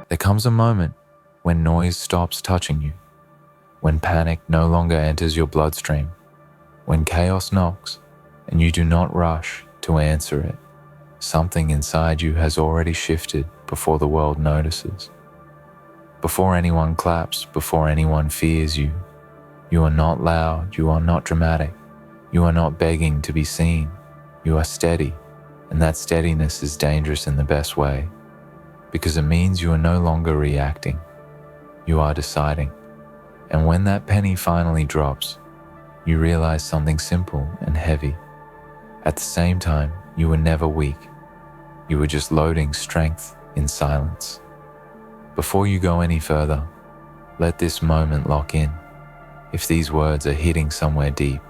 There comes a moment when noise stops touching you, when panic no longer enters your bloodstream, when chaos knocks and you do not rush to answer it. Something inside you has already shifted before the world notices. Before anyone claps, before anyone fears you, you are not loud, you are not dramatic, you are not begging to be seen, you are steady, and that steadiness is dangerous in the best way, because it means you are no longer reacting, you are deciding. And when that penny finally drops, you realize something simple and heavy. At the same time, you were never weak. You were just loading strength in silence. Before you go any further, let this moment lock in. If these words are hitting somewhere deep,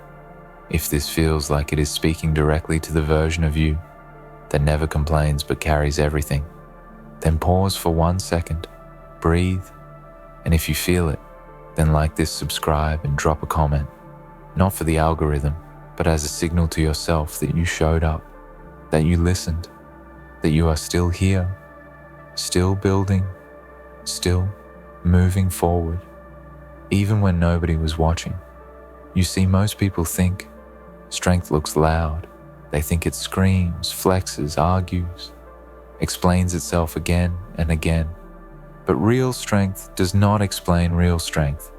if this feels like it is speaking directly to the version of you that never complains but carries everything, then pause for 1 second, breathe, and if you feel it, then like this, subscribe, and drop a comment, not for the algorithm, but as a signal to yourself that you showed up, that you listened, that you are still here, still building, still moving forward, even when nobody was watching. You see, most people think strength looks loud. They think it screams, flexes, argues, explains itself again and again. But real strength does not explain real strength.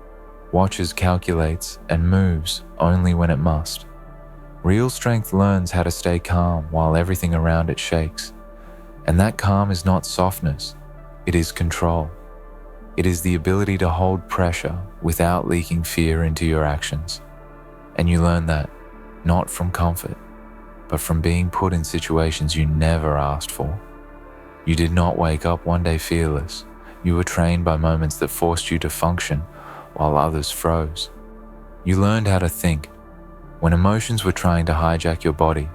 Watches, calculates, and moves only when it must. Real strength learns how to stay calm while everything around it shakes. And that calm is not softness, it is control. It is the ability to hold pressure without leaking fear into your actions. And you learn that not from comfort, but from being put in situations you never asked for. You did not wake up one day fearless. You were trained by moments that forced you to function while others froze. You learned how to think when emotions were trying to hijack your body.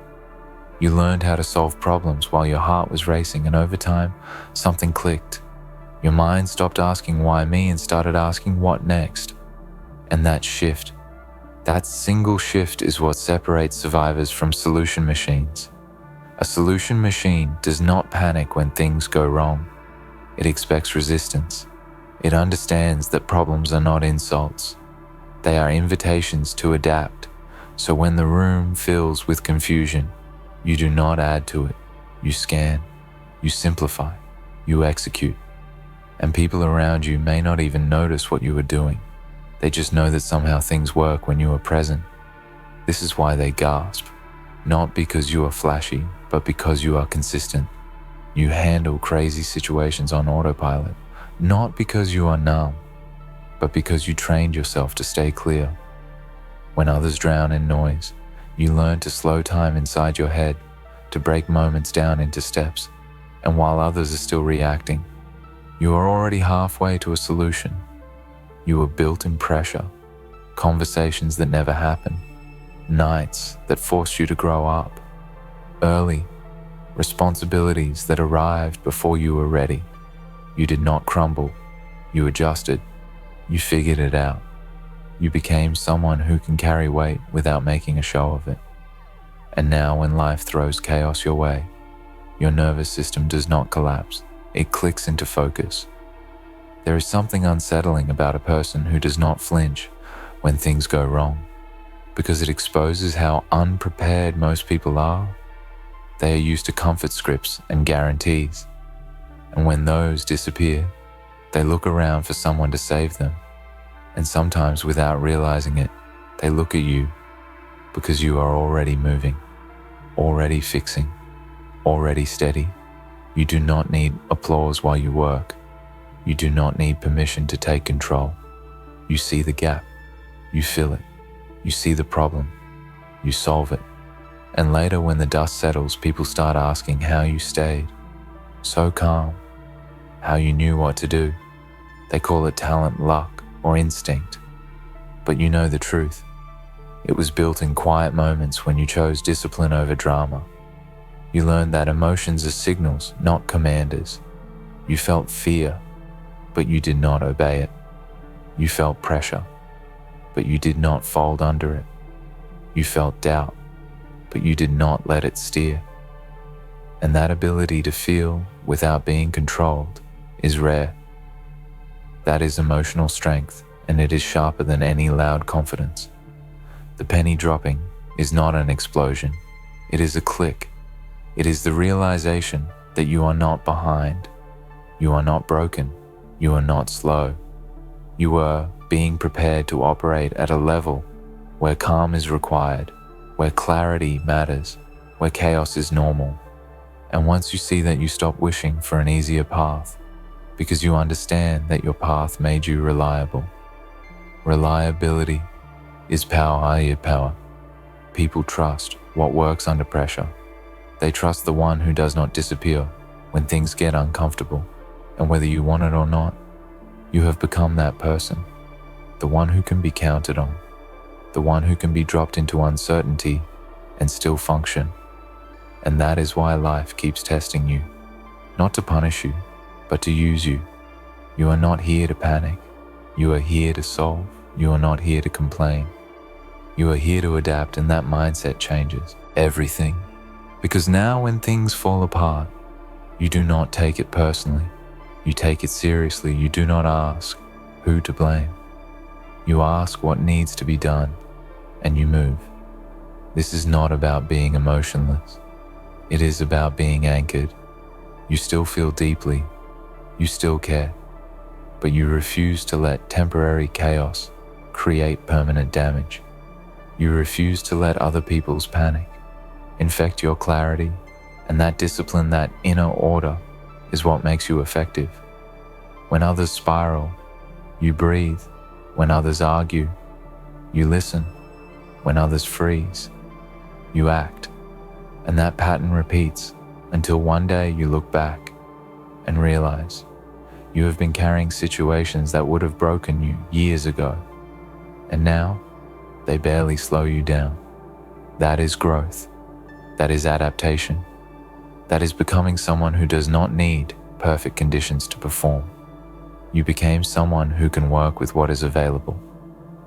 You learned how to solve problems while your heart was racing, and over time, something clicked. Your mind stopped asking why me and started asking what next. And that shift, that single shift, is what separates survivors from solution machines. A solution machine does not panic when things go wrong. It expects resistance. It understands that problems are not insults. They are invitations to adapt. So when the room fills with confusion, you do not add to it. You scan, you simplify, you execute. And people around you may not even notice what you are doing. They just know that somehow things work when you are present. This is why they gasp, not because you are flashy, but because you are consistent. You handle crazy situations on autopilot, not because you are numb, but because you trained yourself to stay clear. When others drown in noise, you learn to slow time inside your head, to break moments down into steps, and while others are still reacting, you are already halfway to a solution. You were built in pressure, conversations that never happen, nights that forced you to grow up, early responsibilities that arrived before you were ready. You did not crumble, you adjusted, you figured it out. You became someone who can carry weight without making a show of it. And now when life throws chaos your way, your nervous system does not collapse, it clicks into focus. There is something unsettling about a person who does not flinch when things go wrong, because it exposes how unprepared most people are. They are used to comfort scripts and guarantees, and when those disappear, they look around for someone to save them, and sometimes without realizing it, they look at you because you are already moving, already fixing, already steady. You do not need applause while you work. You do not need permission to take control. You see the gap, you fill it, you see the problem, you solve it. And later when the dust settles, people start asking how you stayed so calm, how you knew what to do. They call it talent, luck, or instinct. But you know the truth. It was built in quiet moments when you chose discipline over drama. You learned that emotions are signals, not commanders. You felt fear, but you did not obey it. You felt pressure, but you did not fold under it. You felt doubt, but you did not let it steer. And that ability to feel without being controlled is rare. That is emotional strength, and it is sharper than any loud confidence. The penny dropping is not an explosion. It is a click. It is the realization that you are not behind. You are not broken. You are not slow. You are being prepared to operate at a level where calm is required, where clarity matters, where chaos is normal. And once you see that, you stop wishing for an easier path, because you understand that your path made you reliable. Reliability is power. People trust what works under pressure. They trust the one who does not disappear when things get uncomfortable. And whether you want it or not, you have become that person, the one who can be counted on, the one who can be dropped into uncertainty and still function. And that is why life keeps testing you, not to punish you, but to use you. You are not here to panic. You are here to solve. You are not here to complain. You are here to adapt, and that mindset changes everything. Because now when things fall apart, you do not take it personally. You take it seriously. You do not ask who to blame. You ask what needs to be done, and you move. This is not about being emotionless. It is about being anchored. You still feel deeply. You still care. But you refuse to let temporary chaos create permanent damage. You refuse to let other people's panic infect your clarity, and that discipline, that inner order, is what makes you effective. When others spiral, you breathe. When others argue, you listen. When others freeze, you act. And that pattern repeats until one day you look back and realize you have been carrying situations that would have broken you years ago, and now they barely slow you down. That is growth. That is adaptation. That is becoming someone who does not need perfect conditions to perform. You became someone who can work with what is available,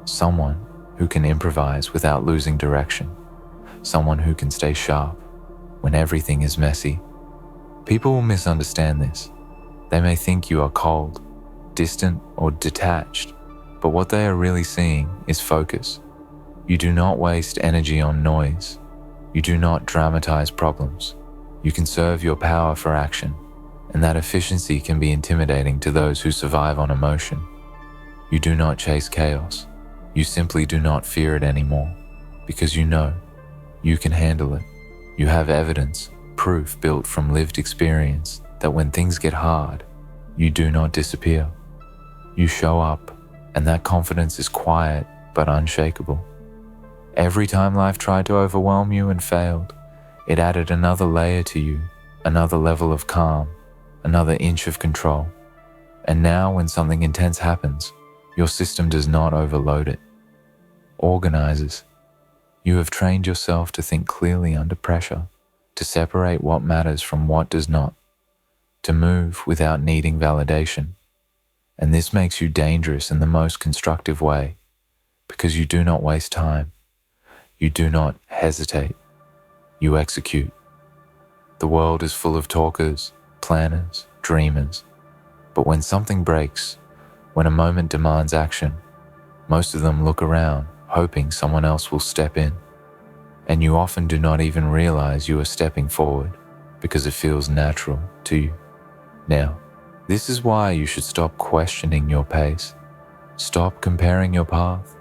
someone who can improvise without losing direction, someone who can stay sharp when everything is messy. People will misunderstand this. They may think you are cold, distant, or detached, but what they are really seeing is focus. You do not waste energy on noise. You do not dramatize problems. You conserve your power for action, and that efficiency can be intimidating to those who survive on emotion. You do not chase chaos. You simply do not fear it anymore, because you know you can handle it. You have evidence, proof built from lived experience that when things get hard, you do not disappear. You show up, and that confidence is quiet but unshakable. Every time life tried to overwhelm you and failed, it added another layer to you, another level of calm, another inch of control. And now when something intense happens, your system does not overload it. Organizes. You have trained yourself to think clearly under pressure, to separate what matters from what does not, to move without needing validation. And this makes you dangerous in the most constructive way, because you do not waste time. You do not hesitate. You execute. The world is full of talkers, planners, dreamers. But when something breaks, when a moment demands action, most of them look around, hoping someone else will step in. And you often do not even realize you are stepping forward because it feels natural to you. Now, this is why you should stop questioning your pace. Stop comparing your path.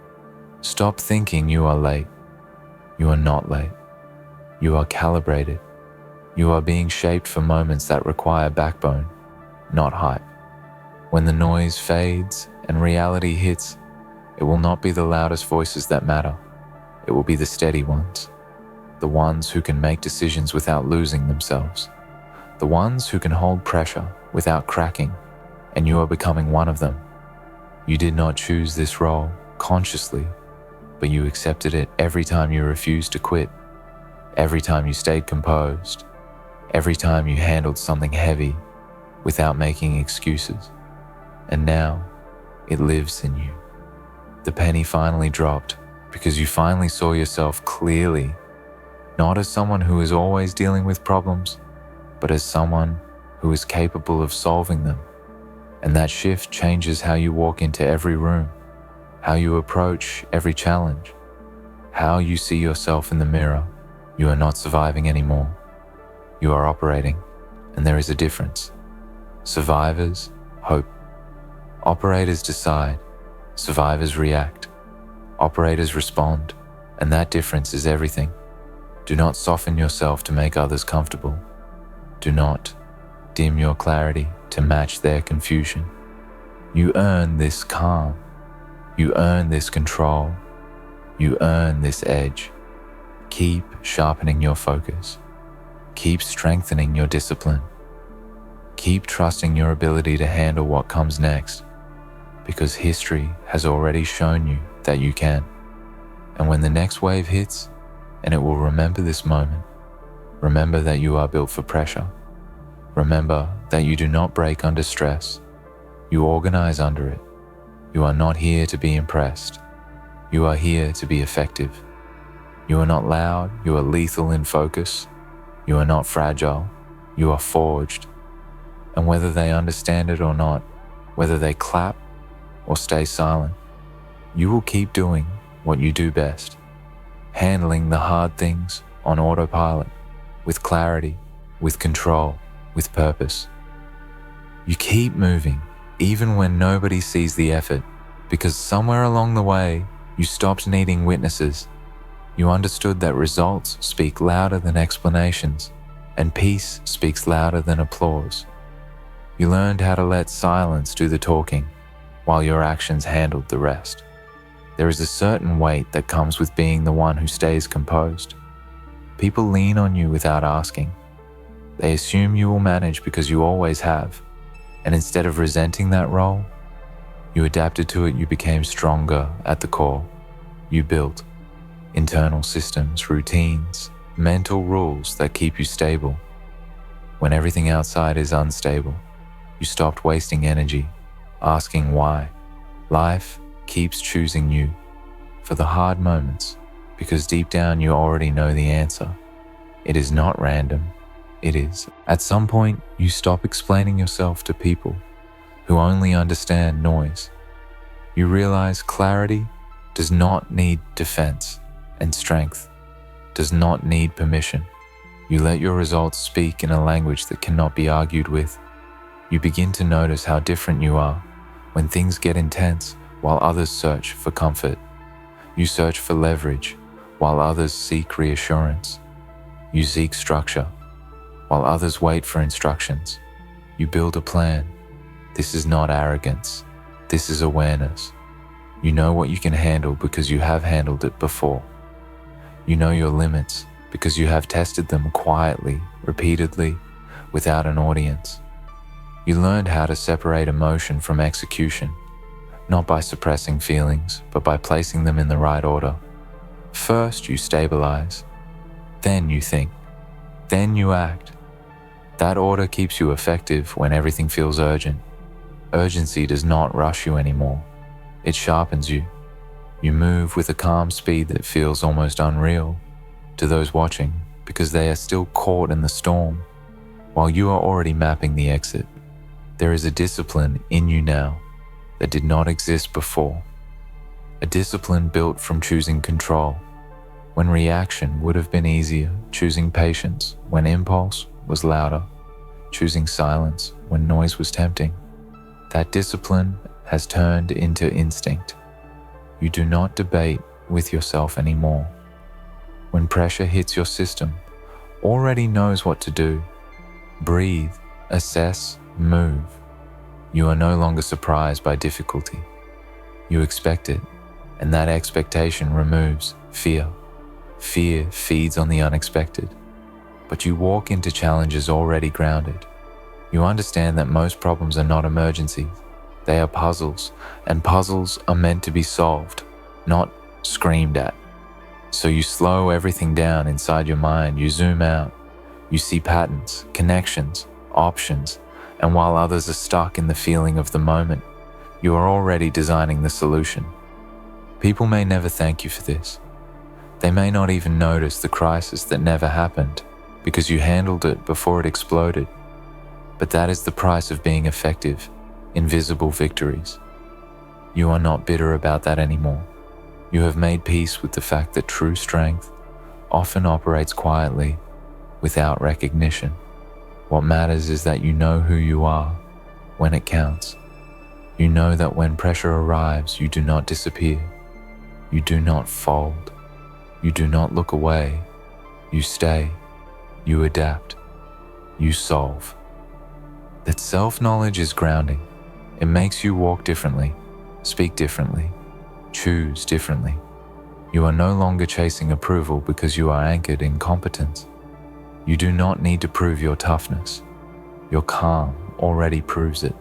Stop thinking you are late. You are not late. You are calibrated. You are being shaped for moments that require backbone, not hype. When the noise fades and reality hits, it will not be the loudest voices that matter. It will be the steady ones, the ones who can make decisions without losing themselves, the ones who can hold pressure without cracking, and you are becoming one of them. You did not choose this role consciously, but you accepted it every time you refused to quit, every time you stayed composed, every time you handled something heavy without making excuses. And now, it lives in you. The penny finally dropped because you finally saw yourself clearly, not as someone who is always dealing with problems, but as someone who is capable of solving them And that shift changes how you walk into every room, how you approach every challenge, how you see yourself in the mirror. You are not surviving anymore. You are operating, and there is a difference. Survivors hope. Operators decide. Survivors react. Operators respond, and that difference is everything. Do not soften yourself to make others comfortable. Do not dim your clarity to match their confusion. You earn this calm. You earn this control. You earn this edge. Keep sharpening your focus. Keep strengthening your discipline. Keep trusting your ability to handle what comes next, because history has already shown you that you can. And when the next wave hits, and it will remember this moment, remember that you are built for pressure. Remember that you do not break under stress. You organize under it. You are not here to be impressed. You are here to be effective. You are not loud. You are lethal in focus. You are not fragile. You are forged. And whether they understand it or not, whether they clap or stay silent, you will keep doing what you do best, handling the hard things on autopilot, with clarity, with control, with purpose. You keep moving, even when nobody sees the effort, because somewhere along the way, you stopped needing witnesses. You understood that results speak louder than explanations, and peace speaks louder than applause. You learned how to let silence do the talking, while your actions handled the rest. There is a certain weight that comes with being the one who stays composed. People lean on you without asking. They assume you will manage because you always have, and instead of resenting that role, you adapted to it. You became stronger at the core. You built internal systems, routines, mental rules that keep you stable. When everything outside is unstable, you stopped wasting energy, asking why. Life keeps choosing you for the hard moments, because deep down you already know the answer. It is not random. It is. At some point, you stop explaining yourself to people who only understand noise. You realize clarity does not need defense, and strength does not need permission. You let your results speak in a language that cannot be argued with. You begin to notice how different you are when things get intense while others search for comfort. You search for leverage while others seek reassurance. You seek structure while others wait for instructions. You build a plan. This is not arrogance. This is awareness. You know what you can handle because you have handled it before. You know your limits because you have tested them quietly, repeatedly, without an audience. You learned how to separate emotion from execution, not by suppressing feelings, but by placing them in the right order. First, you stabilize. Then you think. Then you act. That order keeps you effective when everything feels urgent. Urgency does not rush you anymore. It sharpens you. You move with a calm speed that feels almost unreal to those watching, because they are still caught in the storm, while you are already mapping the exit. There is a discipline in you now that did not exist before. A discipline built from choosing control when reaction would have been easier, choosing patience when impulse was louder, choosing silence when noise was tempting. That discipline has turned into instinct. You do not debate with yourself anymore. When pressure hits your system, already knows what to do. Breathe, assess, move. You are no longer surprised by difficulty. You expect it, and that expectation removes fear. Fear feeds on the unexpected, but you walk into challenges already grounded. You understand that most problems are not emergencies. They are puzzles, and puzzles are meant to be solved, not screamed at. So you slow everything down inside your mind. You zoom out. You see patterns, connections, options, and while others are stuck in the feeling of the moment, you are already designing the solution. People may never thank you for this. They may not even notice the crisis that never happened because you handled it before it exploded. But that is the price of being effective invisible victories. You are not bitter about that anymore. You have made peace with the fact that true strength often operates quietly, without recognition. What matters is that you know who you are when it counts. You know that when pressure arrives, you do not disappear. You do not fold. You do not look away. You stay. You adapt. You solve. That self-knowledge is grounding. It makes you walk differently, speak differently, choose differently. You are no longer chasing approval because you are anchored in competence. You do not need to prove your toughness. Your calm already proves it.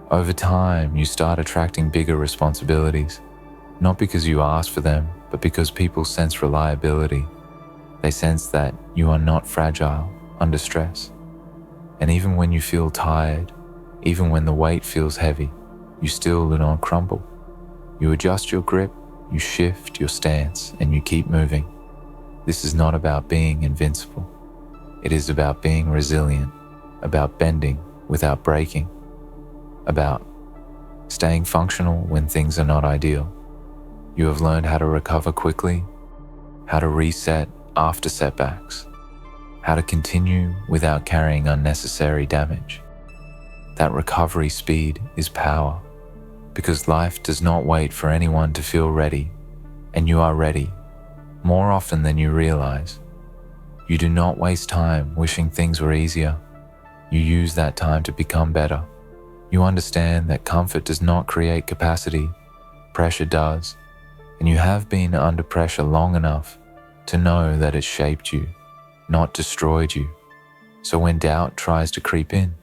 Over time, you start attracting bigger responsibilities, not because you ask for them, but because people sense reliability. They sense that you are not fragile under stress. And even when you feel tired, even when the weight feels heavy, you still do not crumble. You adjust your grip, you shift your stance, and you keep moving. This is not about being invincible. It is about being resilient, about bending without breaking, about staying functional when things are not ideal. You have learned how to recover quickly, how to reset after setbacks, how to continue without carrying unnecessary damage. That recovery speed is power, because life does not wait for anyone to feel ready, and you are ready more often than you realize. You do not waste time wishing things were easier. You use that time to become better. You understand that comfort does not create capacity, pressure does, and you have been under pressure long enough to know that it shaped you, not destroyed you. So when doubt tries to creep in,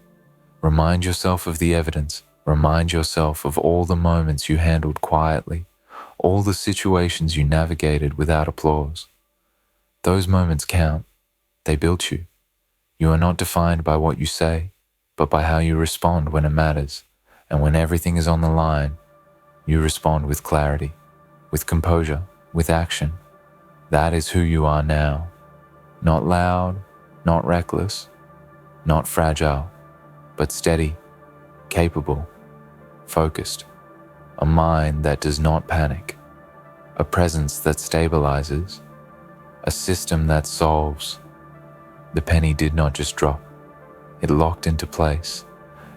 remind yourself of the evidence. Remind yourself of all the moments you handled quietly, all the situations you navigated without applause. Those moments count. They built you. You are not defined by what you say, but by how you respond when it matters. And when everything is on the line, you respond with clarity, with composure, with action. That is who you are now. Not loud, not reckless, not fragile, but steady, capable, focused. A mind that does not panic. A presence that stabilizes. A system that solves. The penny did not just drop. It locked into place.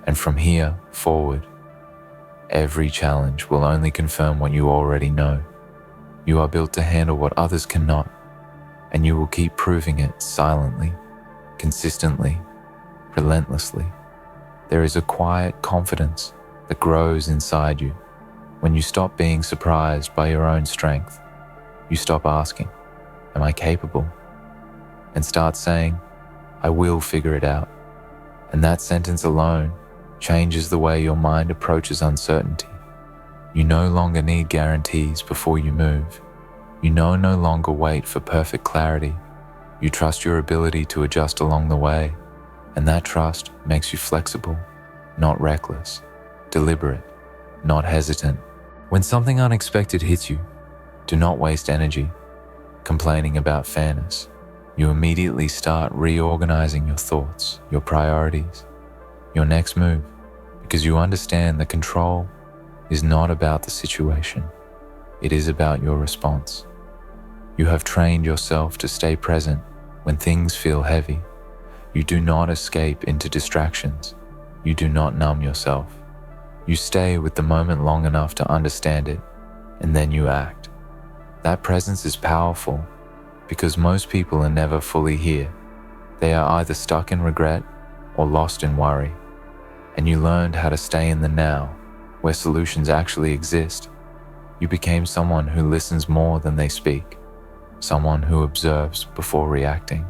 And from here forward, every challenge will only confirm what you already know. You are built to handle what others cannot, and you will keep proving it silently, consistently, relentlessly. There is a quiet confidence that grows inside you. When you stop being surprised by your own strength, you stop asking, "Am I capable?" and start saying, "I will figure it out." And that sentence alone changes the way your mind approaches uncertainty. You no longer need guarantees before you move. You no longer wait for perfect clarity. You trust your ability to adjust along the way, and that trust makes you flexible, not reckless, deliberate, not hesitant. When something unexpected hits you, do not waste energy complaining about fairness. You immediately start reorganizing your thoughts, your priorities, your next move, because you understand that control is not about the situation. It is about your response. You have trained yourself to stay present when things feel heavy. You do not escape into distractions. You do not numb yourself. You stay with the moment long enough to understand it, and then you act. That presence is powerful because most people are never fully here. They are either stuck in regret or lost in worry. And you learned how to stay in the now, where solutions actually exist. You became someone who listens more than they speak, someone who observes before reacting,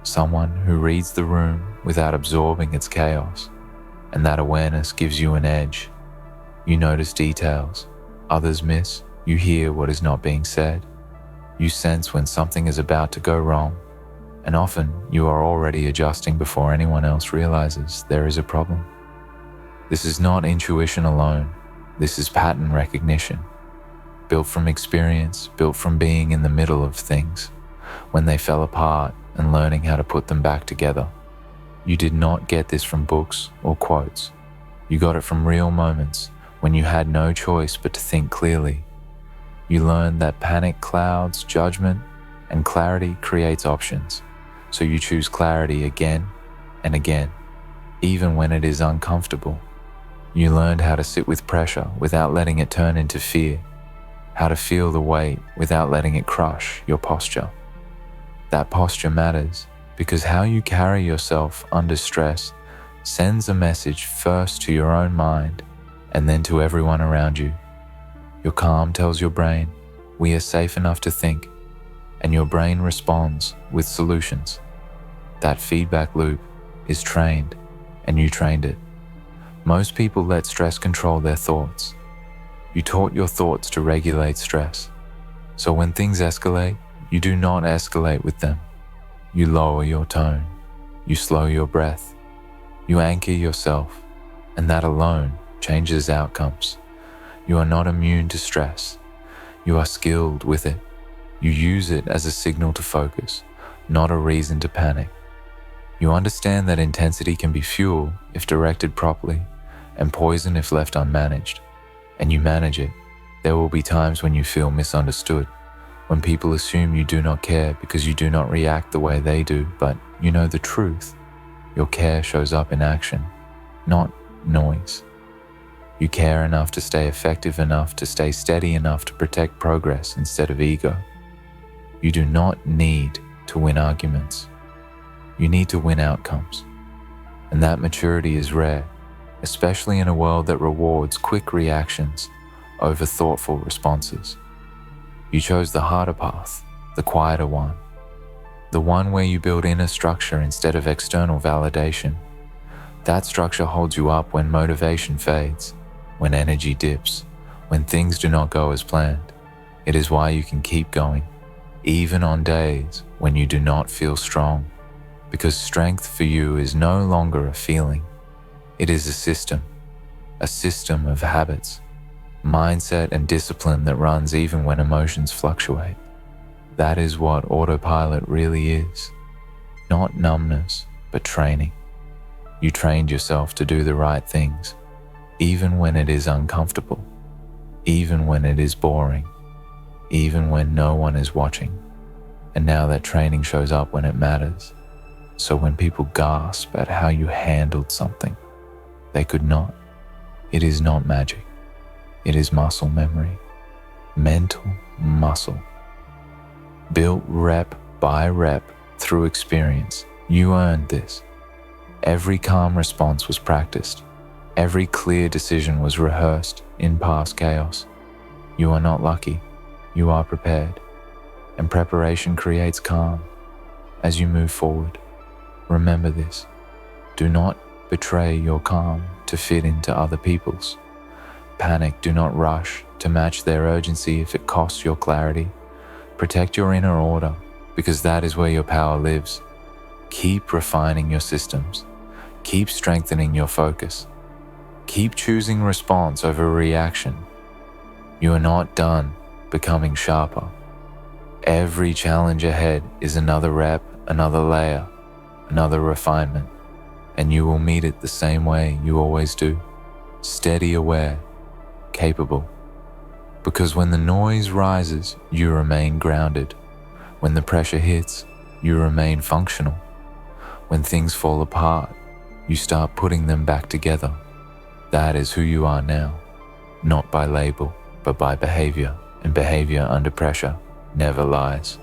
someone who reads the room without absorbing its chaos. And that awareness gives you an edge. You notice details others miss. You hear what is not being said. You sense when something is about to go wrong, and often you are already adjusting before anyone else realizes there is a problem. This is not intuition alone. This is pattern recognition, built from experience, built from being in the middle of things, when they fell apart and learning how to put them back together. You did not get this from books or quotes. You got it from real moments when you had no choice but to think clearly. You learned that panic clouds judgment and clarity creates options, so you choose clarity again and again, even when it is uncomfortable. You learned how to sit with pressure without letting it turn into fear, how to feel the weight without letting it crush your posture. That posture matters because how you carry yourself under stress sends a message first to your own mind and then to everyone around you. Your calm tells your brain, we are safe enough to think, and your brain responds with solutions. That feedback loop is trained, and you trained it. Most people let stress control their thoughts. You taught your thoughts to regulate stress. So when things escalate, you do not escalate with them. You lower your tone. You slow your breath. You anchor yourself, and that alone changes outcomes. You are not immune to stress. You are skilled with it. You use it as a signal to focus, not a reason to panic. You understand that intensity can be fuel if directed properly, and poison if left unmanaged. And you manage it. There will be times when you feel misunderstood, when people assume you do not care because you do not react the way they do, but you know the truth. Your care shows up in action, not noise. You care enough to stay effective enough to stay steady enough to protect progress instead of ego. You do not need to win arguments. You need to win outcomes. And that maturity is rare, especially in a world that rewards quick reactions over thoughtful responses. You chose the harder path, the quieter one, the one where you build inner structure instead of external validation. That structure holds you up when motivation fades, when energy dips, when things do not go as planned. It is why you can keep going, even on days when you do not feel strong, because strength for you is no longer a feeling. It is a system of habits, mindset and discipline that runs even when emotions fluctuate. That is what autopilot really is. Not numbness, but training. You trained yourself to do the right things, even when it is uncomfortable, even when it is boring, even when no one is watching. And now that training shows up when it matters. So when people gasp at how you handled something, they could not. It is not magic. It is muscle memory, mental muscle. Built rep by rep through experience. You earned this. Every calm response was practiced. Every clear decision was rehearsed in past chaos. You are not lucky. You are prepared. And preparation creates calm. As you move forward, remember this. Do not betray your calm to fit into other people's. Panic, do not rush to match their urgency if it costs your clarity. Protect your inner order, because that is where your power lives. Keep refining your systems. Keep strengthening your focus. Keep choosing response over reaction. You are not done becoming sharper. Every challenge ahead is another rep, another layer, another refinement, and you will meet it the same way you always do. Steady, aware, capable. Because when the noise rises, you remain grounded. When the pressure hits, you remain functional. When things fall apart, you start putting them back together. That is who you are now, not by label, but by behavior, and behavior under pressure never lies.